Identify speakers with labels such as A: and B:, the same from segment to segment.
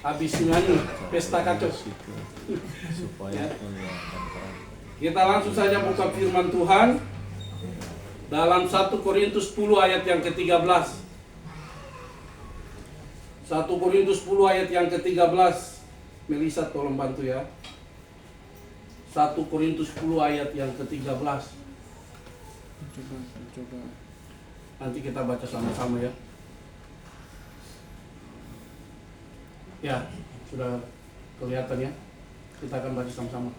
A: habis nyanyi pesta kacau. Kita langsung saja buka firman Tuhan dalam 1 Korintus 10 ayat yang ke-13. 1 Korintus 10 ayat yang ke-13. Melisa tolong bantu ya. 1 Korintus 10 ayat yang ke-13.
B: Coba.
A: Nanti kita baca sama-sama ya. Ya, sudah kelihatan ya. Kita akan baca sama-sama.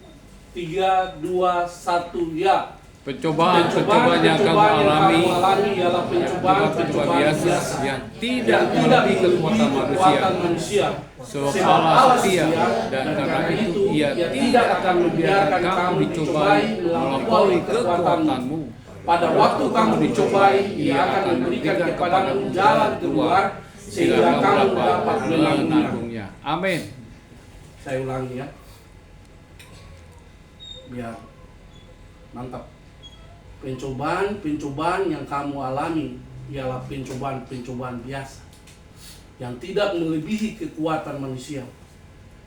A: 3, 2, 1, ya.
B: Pencobaan yang kamu alami
A: ialah pencobaan
B: biasa yang tidak melebihi kekuatan manusia. Sebab Allah setia dan karena itu Ia tidak akan membiarkan kamu dicobai melampaui kekuatanmu.
A: Pada waktu kamu dicobai, Ia akan memberikan kepadamu jalan keluar sehingga kamu dapat menanggungnya.
B: Amin.
A: Saya ulangi ya. Biar mantap. Pencobaan yang kamu alami ialah pencobaan biasa yang tidak melebihi kekuatan manusia.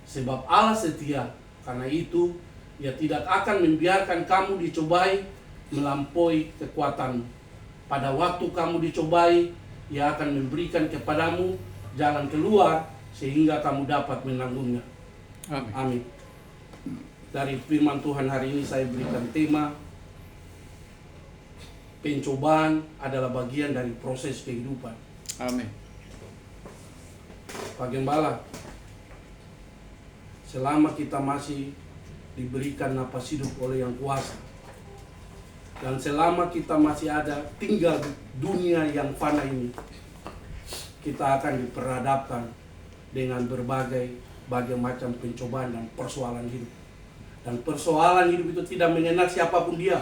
A: Sebab Allah setia, karena itu Ia tidak akan membiarkan kamu dicobai melampaui kekuatanmu. Pada waktu kamu dicobai, Ia akan memberikan kepadamu jalan keluar sehingga kamu dapat menanggungnya.
B: Amin.
A: Amin. Dari firman Tuhan hari ini saya berikan tema pencobaan adalah bagian dari proses kehidupan.
B: Amin.
A: Pak Gembala, selama kita masih diberikan napas hidup oleh Yang Kuasa, dan selama kita masih ada tinggal di dunia yang fana ini, kita akan diperhadapkan dengan berbagai macam pencobaan dan persoalan hidup. Dan persoalan hidup itu tidak mengenal siapapun dia.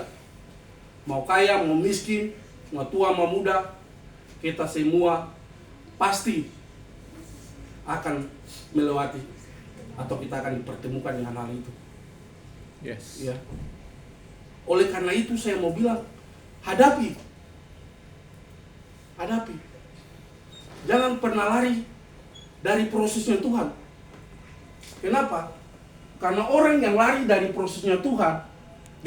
A: Mau kaya, mau miskin, mau tua, mau muda, kita semua pasti akan melewati atau kita akan dipertemukan dengan hal itu.
B: Yes.
A: Ya. Oleh karena itu saya mau bilang, hadapi. Jangan pernah lari dari prosesnya Tuhan. Kenapa? Karena orang yang lari dari prosesnya Tuhan,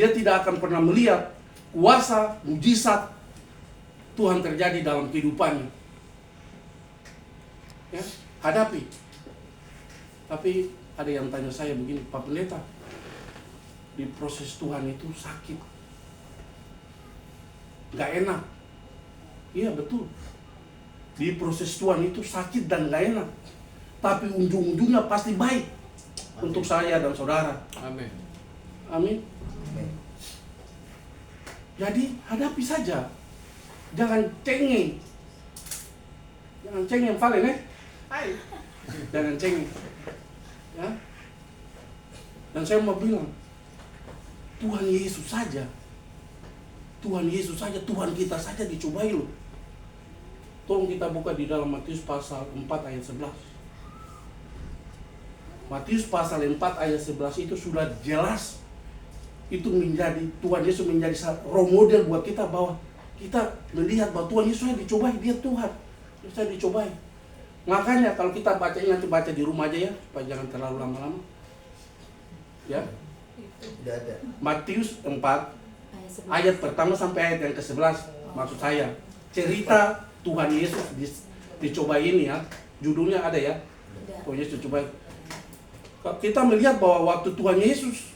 A: dia tidak akan pernah melihat kuasa, mujizat Tuhan terjadi dalam kehidupannya. Ya, hadapi. Tapi ada yang tanya saya begini, Pak Pendeta, di proses Tuhan itu sakit, gak enak. Iya betul, di proses Tuhan itu sakit dan gak enak, tapi ujung-ujungnya pasti baik. Amin. Untuk saya dan saudara.
B: Amin.
A: Amin. Jadi hadapi saja, jangan cengeng. Jangan cengeng, Valen ya. Jangan cengeng. Ya. Dan saya mau bilang, Tuhan Yesus saja, Tuhan kita saja dicobai loh. Tolong kita buka di dalam Matius pasal 4 ayat 11. Matius pasal 4 ayat 11 itu sudah jelas. Itu menjadi, Tuhan Yesus menjadi role model buat kita, bahwa kita melihat bahwa Tuhan Yesus dicobai, dia Tuhan. Dia dicobai. Makanya kalau kita baca ini, nanti baca di rumah aja ya, supaya jangan terlalu lama-lama. Ya.
C: Tidak ada.
A: Matius 4 ayat pertama sampai ayat yang ke-11. Maksud saya, cerita Tuhan Yesus dicobai ini ya. Judulnya ada ya. Tuhan Yesus dicobai. Kita melihat bahwa waktu Tuhan Yesus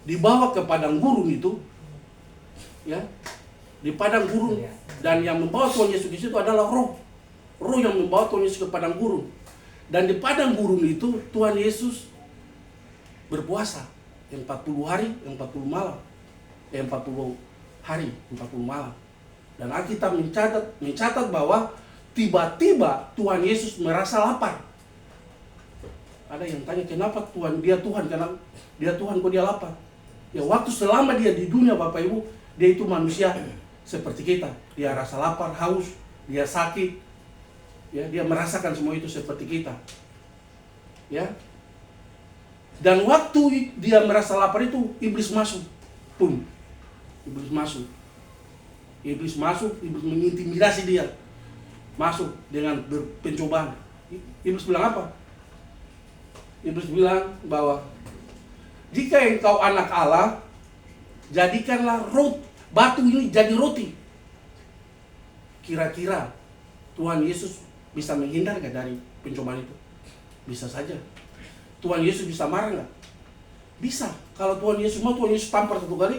A: dibawa ke padang gurun itu, ya, di padang gurun, dan yang membawa Tuhan Yesus di situ adalah roh yang membawa Tuhan Yesus ke padang gurun. Dan di padang gurun itu Tuhan Yesus berpuasa 40 hari, 40 malam, 40 hari, 40 malam. Dan Alkitab mencatat bahwa tiba-tiba Tuhan Yesus merasa lapar. Ada yang tanya, kenapa Tuhan? Dia Tuhan, kenapa dia Tuhan kok dia lapar? Ya waktu selama dia di dunia Bapak Ibu, dia itu manusia seperti kita. Dia rasa lapar, haus, dia sakit. Ya, dia merasakan semua itu seperti kita. Ya. Dan waktu dia merasa lapar itu, iblis masuk. Pum. Iblis masuk, iblis mengintimidasi dia. masuk dengan pencobaan. Iblis bilang apa? Iblis bilang bahwa jika engkau anak Allah, jadikanlah batu ini jadi roti. Kira-kira Tuhan Yesus bisa menghindar nggak dari pencobaan itu? Bisa saja. Tuhan Yesus bisa marah nggak? Bisa. Kalau Tuhan Yesus mau, Tuhan Yesus tampar satu kali.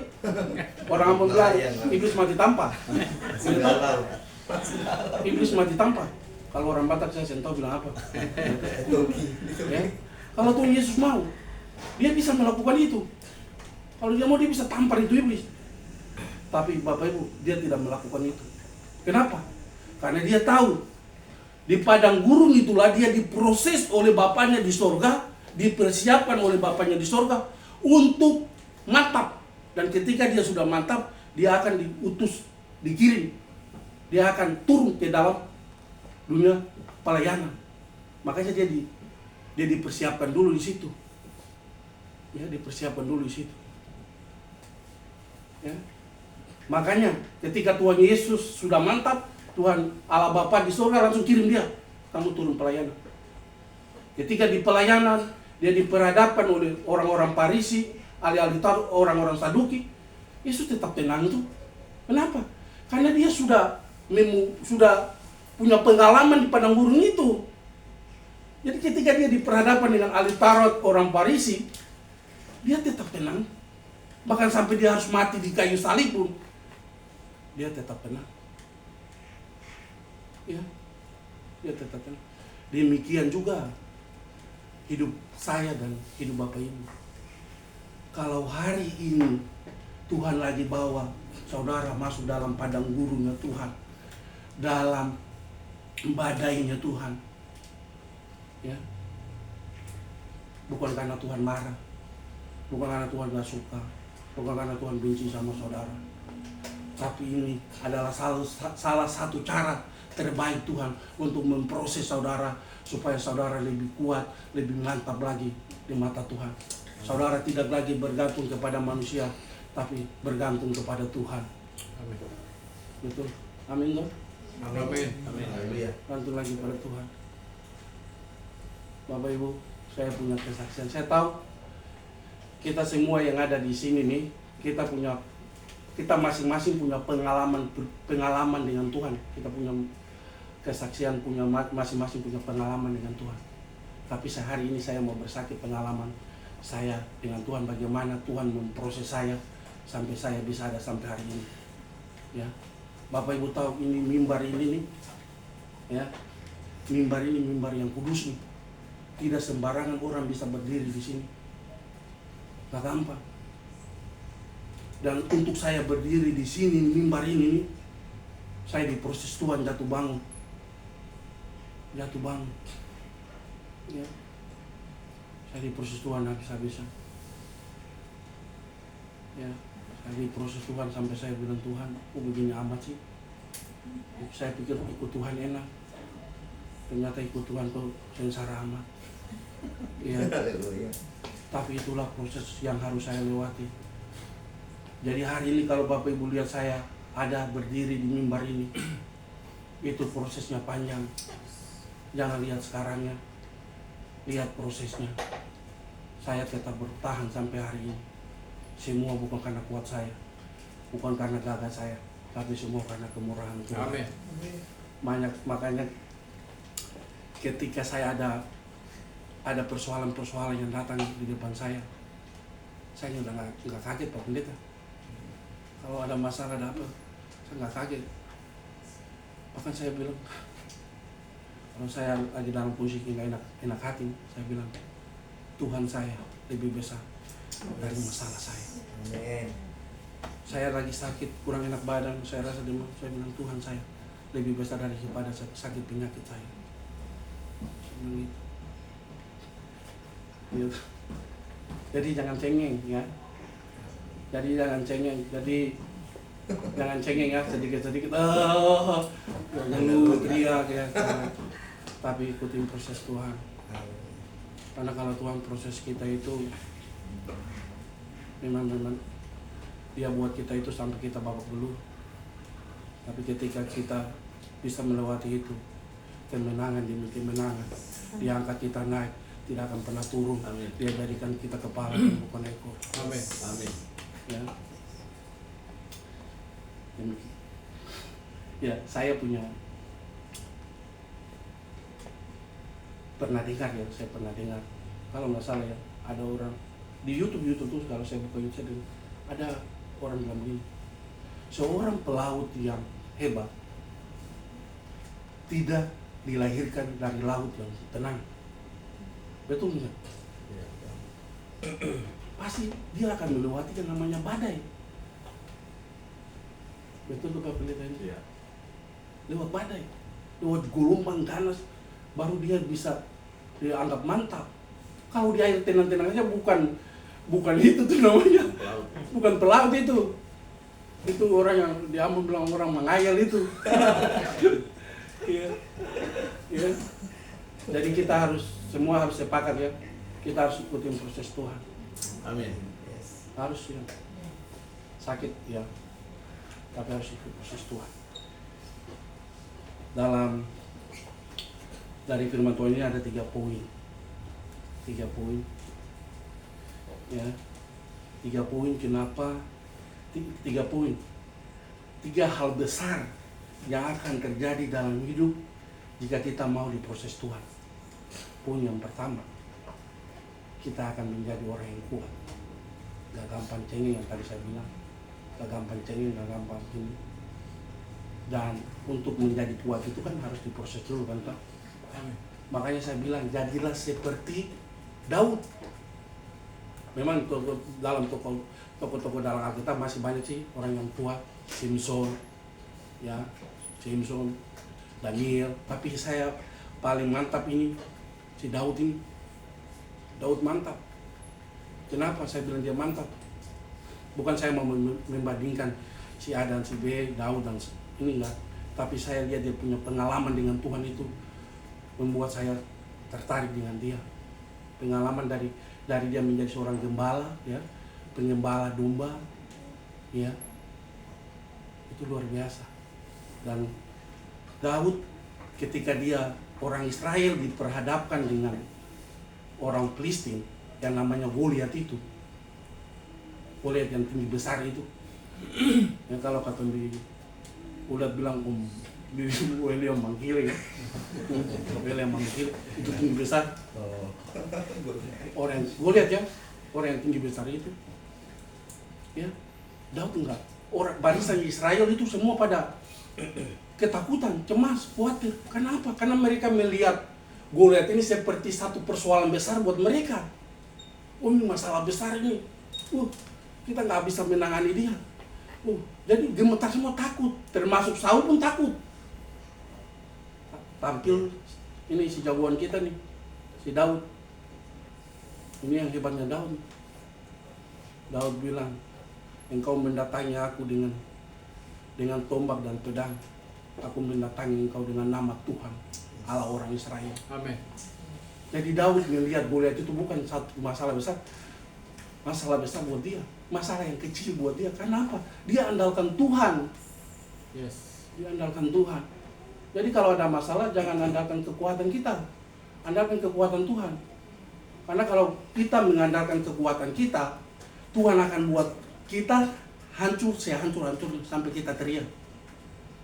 A: Orang Ambon bilang, iblis mati tampar. Iblis mati tampar. Kalau orang Batak saya tahu bilang apa. Ya. Kalau Tuhan Yesus mau, dia bisa melakukan itu. Kalau dia mau, dia bisa tampar itu iblis. Tapi Bapak Ibu, dia tidak melakukan itu. Kenapa? Karena dia tahu di padang gurun itulah dia diproses oleh Bapaknya di sorga, dipersiapkan oleh Bapaknya di sorga untuk mantap. Dan ketika dia sudah mantap, dia akan diutus, dikirim. Dia akan turun ke dalam dunia pelayanan. Makanya dia dipersiapkan dulu di situ. Ya, dipersiapkan dulu di situ. Ya. Makanya ketika Tuhan Yesus sudah mantap, Tuhan Allah Bapa di surga langsung kirim dia, kamu turun pelayanan. Ketika di pelayanan dia diperhadapkan oleh orang-orang Farisi, ahli-ahli Taurat, orang-orang Saduki, Yesus tetap tenang itu. Kenapa? Karena dia sudah punya pengalaman di padang gurun itu. Jadi ketika dia diperhadapkan dengan ahli Taurat, orang Farisi, dia tetap tenang. Bahkan sampai dia harus mati di kayu salib pun, dia tetap tenang. Ya, dia tetap tenang. Demikian juga hidup saya dan hidup Bapak Ibu. Kalau hari ini Tuhan lagi bawa saudara masuk dalam padang gurunnya Tuhan, dalam badainya Tuhan, ya, bukan karena Tuhan marah, bukan karena Tuhan gak suka, bukan karena Tuhan benci sama saudara, tapi ini adalah salah satu cara terbaik Tuhan untuk memproses saudara supaya saudara lebih kuat, lebih mantap lagi di mata Tuhan. Saudara tidak lagi bergantung kepada manusia, tapi bergantung kepada Tuhan.
B: Amin.
A: Betul. Amin dong.
B: Amin.
C: Amin. Haleluya.
A: Gantung lagi pada Tuhan. Bapak Ibu, saya punya kesaksian. Saya tahu kita semua yang ada di sini nih, kita masing-masing punya pengalaman dengan Tuhan. Kita punya kesaksian, masing-masing punya pengalaman dengan Tuhan. Tapi hari ini saya mau bersaksi pengalaman saya dengan Tuhan, bagaimana Tuhan memproses saya sampai saya bisa ada sampai hari ini. Ya, Bapak Ibu tahu ini mimbar ini nih, ya, mimbar ini mimbar yang kudus nih. Tidak sembarangan orang bisa berdiri di sini. Gak gampang. Dan untuk saya berdiri di sini mimbar ini nih, saya diproses Tuhan jatuh bangun. Ya, saya diproses Tuhan habis-habisan. Ya, saya diproses Tuhan sampai saya bilang, Tuhan, kok begini amat sih? Saya pikir ikut Tuhan enak, ternyata ikut Tuhan kok sengsara amat. Ya, tapi itulah proses yang harus saya lewati. Jadi hari ini kalau Bapak Ibu lihat saya ada berdiri di mimbar ini, itu prosesnya panjang. Jangan lihat sekarangnya, lihat prosesnya. Saya tetap bertahan sampai hari ini. Semua bukan karena kuat saya, bukan karena gagah saya, tapi semua karena kemurahan Tuhan.
B: Amin.
A: Makanya ketika saya ada persoalan-persoalan yang datang di depan saya udah nggak kaget Pak Pendeta. Kalau ada masalah, ada apa, saya nggak kaget. Bahkan saya bilang, kalau saya lagi dalam posisi nggak enak hati, saya bilang, Tuhan saya lebih besar dari masalah saya.
C: Amin.
A: Saya lagi sakit, kurang enak badan, saya rasa demam, saya bilang, Tuhan saya lebih besar daripada sakit penyakit saya. Saya bilang gitu. Jadi jangan cengeng ya. Jadi jangan cengeng ya, sedikit-sedikit ngeluh, teriak ya. Tapi ikutin proses Tuhan. Karena kalau Tuhan proses kita itu memang Dia buat kita itu sampai kita babak belur. Tapi ketika kita bisa melewati itu. Kemenangan demi kemenangan. Dia angkat kita naik, tidak akan pernah turun.
C: Amin.
A: Dia jadikan kita kepala dan bukan ekor.
C: Amin. Amin.
A: Ya. Demikian. Ya, saya pernah dengar kalau nggak salah ya, ada orang di YouTube tuh, kalau saya buka YouTube ada orang bilang begini, seorang pelaut yang hebat tidak dilahirkan dari laut yang tenang. Betul nggak? Pasti dia akan melewati yang namanya badai. Betul tuh Pak Pendeta ini?
C: Iya.
A: Lewat badai, lewat gelombang ganas, baru dia bisa dianggap mantap. Kalau di air tenang-tenang aja bukan itu tuh namanya,
C: Pelaut.
A: bukan pelaut itu. Itu orang yang diambil bilang orang mengayal itu. Iya. Iya. Jadi kita semua harus sepakat ya. Kita harus ikutin proses Tuhan.
C: Amin.
A: Harus ya. Sakit ya. Tapi harus ikut proses Tuhan. Dari firman Tuhan ini ada 3 poin. 3 poin. Ya. 3 poin kenapa? 3 poin. 3 hal besar yang akan terjadi dalam hidup jika kita mau diproses Tuhan. Poin yang pertama, kita akan menjadi orang yang kuat. Gak gampang cengeng yang tadi saya bilang. Gak gampang cengeng, gak gampang ini. Dan untuk menjadi kuat itu kan harus diproses dulu kan Pak. Makanya saya bilang jadilah seperti Daud. Memang dalam tokoh-tokoh dalam Alkitab masih banyak sih orang yang kuat, Simpson, ya, Daniel. Tapi saya paling mantap ini si Daud ini. Daud mantap. Kenapa saya bilang dia mantap? Bukan saya mau membandingkan si A dan si B, Daud dan ini enggak. Tapi saya lihat dia punya pengalaman dengan Tuhan itu membuat saya tertarik dengan dia. Pengalaman dari dia menjadi seorang gembala, ya, pengembala domba, ya, itu luar biasa. Dan Daud ketika dia orang Israel diperhadapkan dengan orang Filistin yang namanya Goliat itu, Goliat yang tinggi besar itu, ya kalau kata udah bilang William Manggil ya, William Manggil itu tinggi besar. Orang Goliat ya, orang yang tinggi besar itu, ya, Daud enggak. Orang barisan Israel itu semua pada ketakutan, cemas, khawatir. Kenapa? Karena mereka melihat Goliat ini seperti satu persoalan besar buat mereka. Oh, ini masalah besar ini. Kita nggak bisa menangani dia. Jadi gemetar semua, takut. Termasuk Saul pun takut. Tampil ini si jagoan kita nih, si Daud. Ini yang hebatnya Daud. Daud bilang, engkau mendatangi aku dengan tombak dan pedang. Aku mendatangi engkau dengan nama Tuhan, Allah orang Israel.
B: Amin.
A: Jadi Daud melihat Goliat itu bukan satu masalah besar. Masalah besar buat dia, masalah yang kecil buat dia. Kenapa? Dia andalkan Tuhan.
B: Yes.
A: Dia andalkan Tuhan. Jadi kalau ada masalah jangan andalkan kekuatan kita. Andalkan kekuatan Tuhan. Karena kalau kita mengandalkan kekuatan kita, Tuhan akan buat kita hancur, sehancur-hancur sampai kita teriak.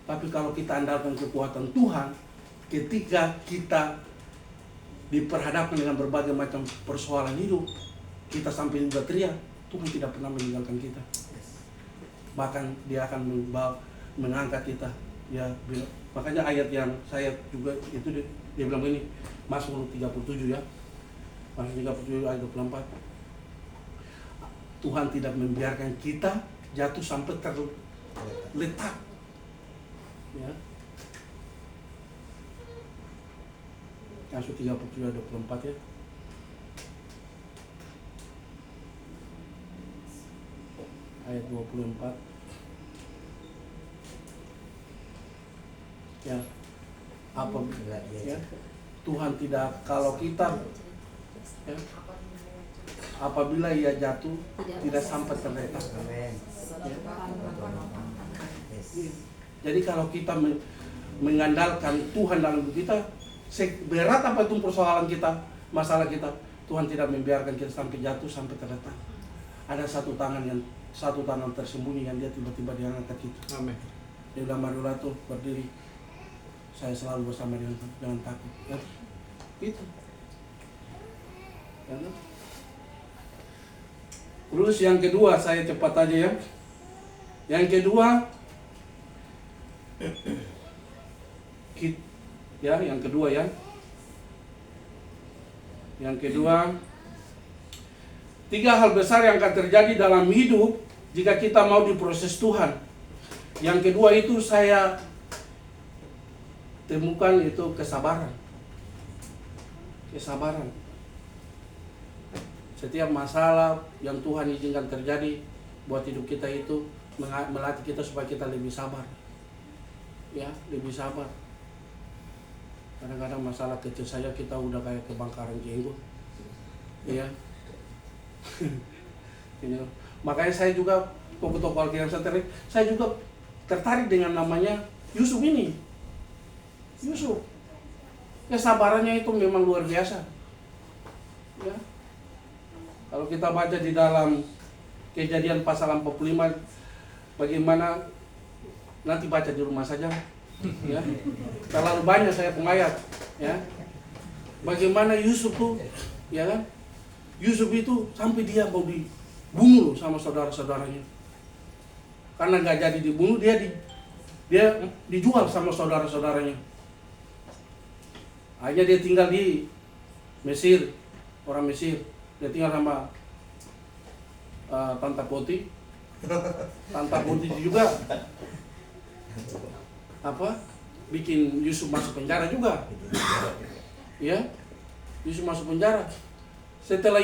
A: Tapi kalau kita andalkan kekuatan Tuhan, ketika kita diperhadapkan dengan berbagai macam persoalan hidup, kita sampai juga teriak, Tuhan tidak pernah meninggalkan kita. Bahkan dia akan mengangkat kita. Ya, makanya ayat yang saya juga itu dia bilang ini, Mazmur 37 ya. Mazmur 37 ayat 24. Tuhan tidak membiarkan kita jatuh sampai terletak. Ya. Mazmur 37 ayat 24 ya. Ayat 24. Ya, ya, Tuhan tidak, kalau kita ya, apabila ia jatuh tidak sampai terletak. Ya. Jadi kalau kita mengandalkan Tuhan dalam hidup kita, seberat apapun persoalan kita, masalah kita, Tuhan tidak membiarkan kita sampai jatuh, sampai terletak. Ada satu tangan tersembunyi yang dia tiba-tiba diangkat itu.
B: Amin.
A: Dia bilang, marilah tuh berdiri, saya selalu bersama dengan Tuhan, jangan takut. Ya, itu. Ya, kan? Terus yang kedua, saya cepat aja ya. Yang kedua, yang kedua, 3 hal besar yang akan terjadi dalam hidup jika kita mau diproses Tuhan. Yang kedua itu saya temukan itu kesabaran. Kesabaran. Setiap masalah yang Tuhan izinkan terjadi buat hidup kita itu melatih kita supaya kita lebih sabar. Ya, lebih sabar. Kadang-kadang masalah kecil saja kita udah kayak kebakaran jenggot. Ya. Makanya saya juga tokoh-tokoh Alkitab saya juga tertarik dengan namanya Yusuf ini. Yusuf. Kesabarannya itu memang luar biasa. Ya. Kalau kita baca di dalam Kejadian pasal 45, bagaimana, nanti baca di rumah saja. Ya. Terlalu banyak saya penayat, ya. Bagaimana Yusuf tuh, ya kan? Yusuf itu sampai dia mau dibunuh sama saudara-saudaranya. Karena nggak jadi dibunuh, dia dijual sama saudara-saudaranya. Akhirnya dia tinggal di Mesir, orang Mesir. Dia tinggal sama Tante Poti. Tante Poti juga bikin Yusuf masuk penjara juga. Ya, Yusuf masuk penjara. Setelah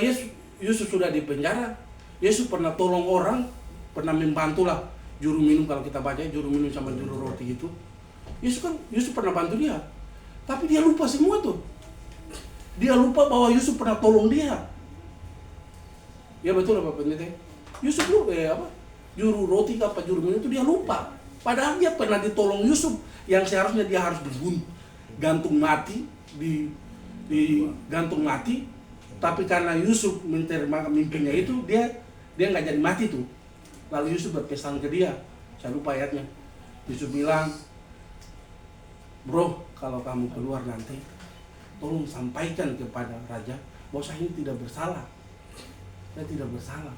A: Yusuf sudah di penjara, Yusuf pernah tolong orang, pernah membantulah juru minum. Kalau kita baca juru minum sama juru roti itu, Yusuf pernah bantu dia. Tapi dia lupa semua tuh. Dia lupa bahwa Yusuf pernah tolong dia. Ya betul apa pendeta? Yusuf juru roti apa juru minum itu dia lupa. Padahal dia pernah ditolong Yusuf yang seharusnya dia harus dibunuh, gantung mati, digantung mati. Tapi karena Yusuf menerima mimpinya itu, dia nggak jadi mati tuh. Lalu Yusuf berpesan ke dia, saya lupa ayatnya. Yusuf bilang, bro, kalau kamu keluar nanti, tolong sampaikan kepada raja bahwa saya ini tidak bersalah. Saya tidak bersalah.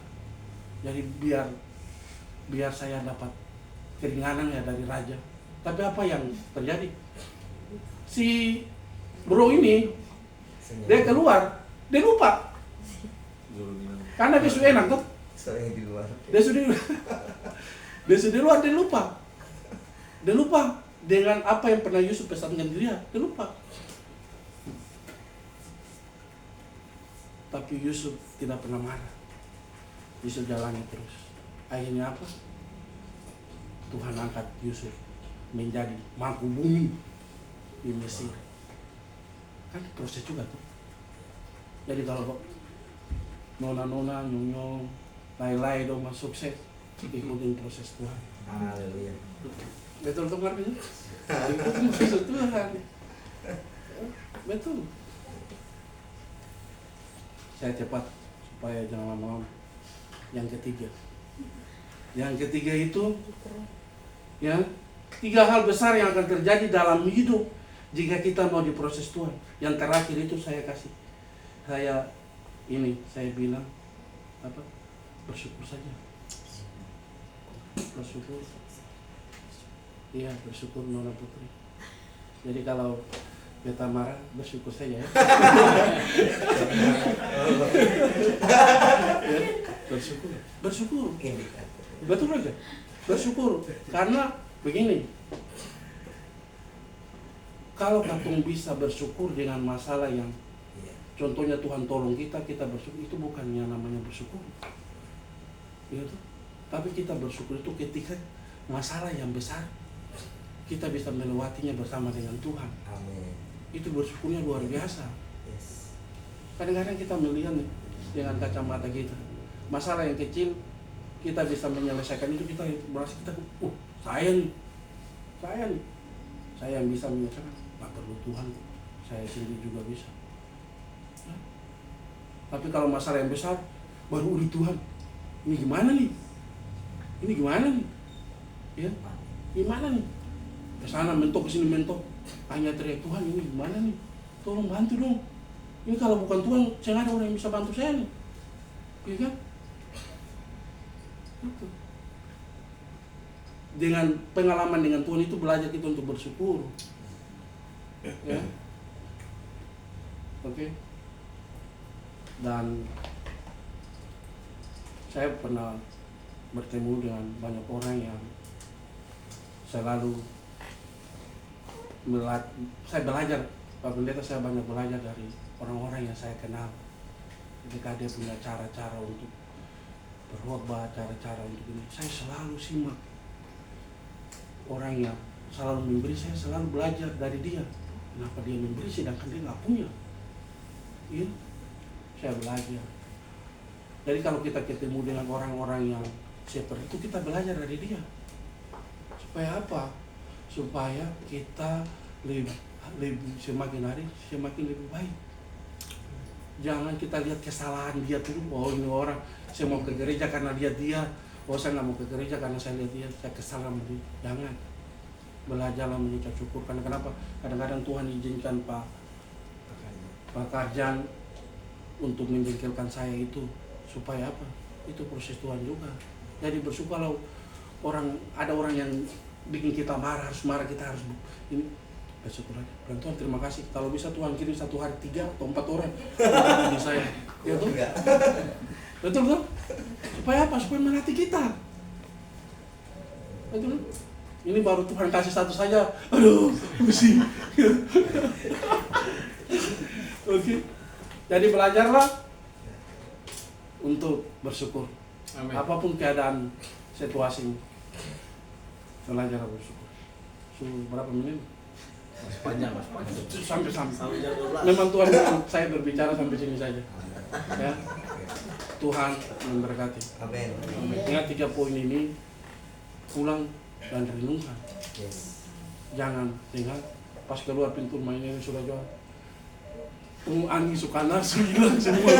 A: Jadi biar saya dapat keringanan ya dari raja. Tapi apa yang terjadi? Si bro ini, dia keluar, dia lupa. Karena dia sudah enak tuh. Dia sudah di luar, dia lupa. Dia lupa dengan apa yang pernah Yusuf pesankan dia. Dia lupa. Tapi Yusuf tidak pernah marah. Yusuf jalani terus. Akhirnya apa? Tuhan angkat Yusuf menjadi mangku bumi di Mesir. Kan proses juga tuh. Jadi kalau nona-nona, nyong-nyong, lay-lay dong sukses, ikutin proses Tuhan.
C: Haleluya.
A: Betul tuh artinya? Ikutin proses Tuhan. Betul. Saya cepat supaya jangan lama-lama. Yang ketiga itu ya, 3 hal besar yang akan terjadi dalam hidup jika kita mau diproses Tuhan. Yang terakhir itu saya bilang bersyukur saja. Bersyukur. Iya, bersyukur Nona Putri. Jadi kalau kita marah, bersyukur saja ya. Bersyukur. Betul aja. Bersyukur. Karena begini, kalau kamu bisa bersyukur dengan masalah yang contohnya Tuhan tolong kita bersyukur, itu bukan yang namanya bersyukur. Gitu. Tapi kita bersyukur itu ketika masalah yang besar kita bisa melewatinya bersama dengan Tuhan.
C: Amin.
A: Itu bersyukurnya luar biasa.
C: Yes.
A: Kadang-kadang kita melihat dengan kacamata kita, masalah yang kecil kita bisa menyelesaikan itu, kita merasa saya nih, Saya yang bisa menyatakan, nggak perlu Tuhan, saya sendiri juga bisa. Ya. Tapi kalau masalah yang besar, baru udah Tuhan. Ini gimana nih? Ini gimana nih? Ya, gimana nih? Kesana mentok, kesini mentok. Hanya teriak, Tuhan ini gimana nih? Tolong bantu dong. Ini kalau bukan Tuhan, saya nggak ada orang yang bisa bantu saya nih. Ya kan? Gitu. Dengan pengalaman dengan Tuhan itu belajar kita untuk bersyukur. Ya. Oke. Dan saya pernah bertemu dengan banyak orang yang selalu saya belajar, Pak Pendeta, saya banyak belajar dari orang-orang yang saya kenal. Ketika dia punya cara-cara untuk berkhotbah, cara-cara untuk ini, saya selalu simak. Orang yang selalu memberi, saya selalu belajar dari dia. Kenapa dia memberi sedangkan dia nggak punya? Ya, saya belajar. Jadi kalau kita ketemu dengan orang-orang yang seperti itu, kita belajar dari dia. Supaya apa? Supaya kita lebih semakin hari semakin lebih baik. Jangan kita lihat kesalahan dia dulu. Oh, ini orang, saya mau ke gereja karena lihat dia. Oh, saya nggak mau ke gereja karena saya lihat dia, saya kesal sama dia. Jangan. Belajarlah mengucap syukur. Karena kenapa? Kadang-kadang Tuhan izinkan Pak Karjan untuk menjengkelkan saya itu. Supaya apa? Itu proses Tuhan juga. Jadi bersyukurlah. Ada orang yang bikin kita marah, harus marah, kita harus ini. Bersyukur aja. Dan Tuhan, terima kasih. Kalau bisa Tuhan kirim satu hari 3 atau 4 orang di saya. Ya tuh? Betul kan? Supaya apa? Supaya melatih kita. Betul? Ini baru Tuhan kasih satu saja. Aduh, pusing. Oke. Jadi belajarlah untuk bersyukur.
B: Amin.
A: Apapun keadaan situasi, belajar bersyukur. Berapa menit?
C: Masih panjang.
A: Sampai.
C: Jam 12.
A: Memang Tuhan saya berbicara sampai sini saja. Ya. Tuhan memberkati.
C: Amin.
A: Ingat 3 poin ini, pulang dan renungkan.
C: Yes.
A: Jangan ingat pas keluar pintu rumah ini sudah jual. Angin Sukana hilang semua.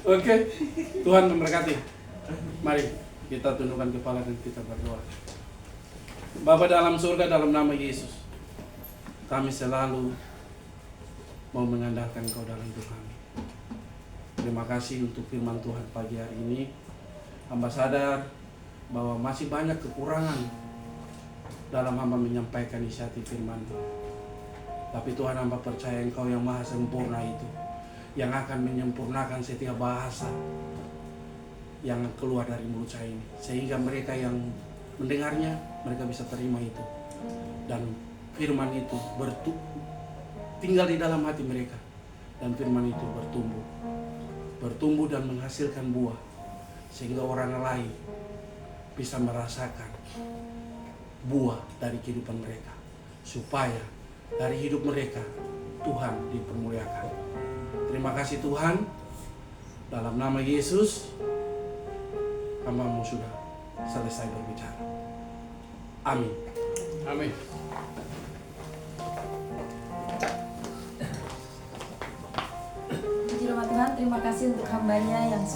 A: Oke. Tuhan memberkati. Mari kita tundukkan kepala dan kita berdoa. Bapa dalam surga, dalam nama Yesus, kami selalu mau mengandalkan Kau dalam hidup kami. Terima kasih untuk firman Tuhan pagi hari ini. Hamba sadar bahwa masih banyak kekurangan dalam hamba menyampaikan isi hati firman. Tapi Tuhan, hamba percaya Engkau yang maha sempurna itu, yang akan menyempurnakan setiap bahasa yang keluar dari mulut saya ini. Sehingga mereka yang mendengarnya, mereka bisa terima itu. Dan firman itu tinggal di dalam hati mereka. Dan firman itu bertumbuh dan menghasilkan buah. Sehingga orang lain bisa merasakan buah dari kehidupan mereka. Supaya dari hidup mereka Tuhan dipermuliakan. Terima kasih Tuhan. Dalam nama Yesus, hamba-Mu sudah selesai berbicara. Amin.
B: Amin.
D: Puji nama Tuhan, terima kasih untuk hambanya yang sudah